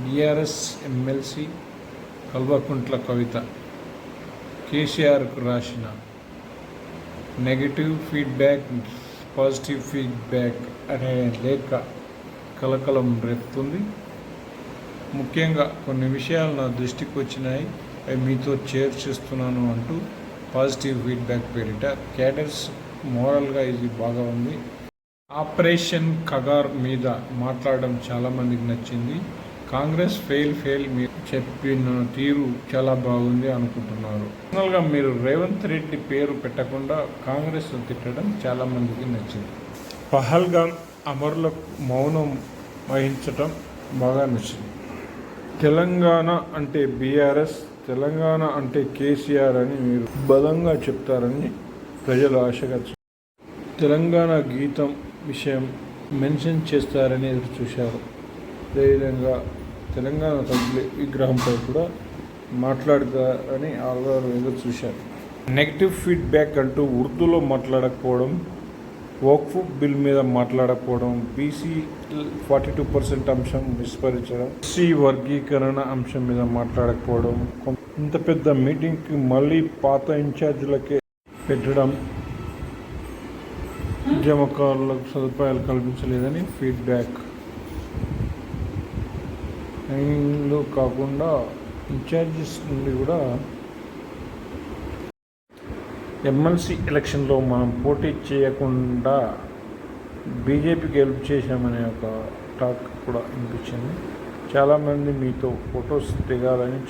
BRS MLC Kalvakuntla Kavitha కేసీఆర్కు రాసిన negative feedback positive feedback అనే లేఖ కలకలం రేపుతుంది. ముఖ్యంగా కొన్ని విషయాలు నా దృష్టికి వచ్చినాయి, అవి మీతో చేర్చిస్తున్నాను అంటూ పాజిటివ్ ఫీడ్బ్యాక్ పేరిట క్యాడర్స్ మోరల్గా ఇది బాగా ఉంది. ఆపరేషన్ కగార్ మీద మాట్లాడడం చాలామందికి నచ్చింది. కాంగ్రెస్ ఫెయిల్ మీరు చెప్పిన తీరు చాలా బాగుంది అనుకుంటున్నారు. పర్సనల్గా మీరు రేవంత్ రెడ్డి పేరు పెట్టకుండా కాంగ్రెస్ తిట్టడం చాలామందికి నచ్చింది. పహల్గామ్ అమరులకు మౌనం వహించటం బాగా నచ్చింది. తెలంగాణ అంటే బీఆర్ఎస్, తెలంగాణ అంటే కేసీఆర్ అని మీరు బలంగా చెప్తారని ప్రజలు ఆశగా తెలంగాణ గీతం విషయం మెన్షన్ చేస్తారని ఎదురు చూశారు. అదేవిధంగా తెలంగాణ తల్లి విగ్రహంపై కూడా మాట్లాడతారని ఆల్వారు ఎదురు చూశారు. నెగిటివ్ ఫీడ్బ్యాక్ అంటూ ఉర్దూలో మాట్లాడకపోవడం, వక్ఫ్ బిల్ మీద మాట్లాడకపోవడం, బీసీ 42% అంశం విస్మరించడం, ఎస్సీ వర్గీకరణ అంశం మీద మాట్లాడకపోవడం, ఇంత పెద్ద మీటింగ్కి మళ్ళీ పాత ఇన్ఛార్జీలకే పెట్టడం, ఉద్యమకారులకు సదుపాయాలు కల్పించలేదని ఫీడ్బ్యాక్. ఇందులో కాకుండా ఇన్ఛార్జెస్ నుండి కూడా ఎమ్మెల్సీ ఎలక్షన్లో మనం పోటీ చేయకుండా బీజేపీకి హెల్ప్ చేశామనే ఒక టాక్ కూడా వినిపించింది. చాలామంది మీతో ఫొటోస్ దిగాలని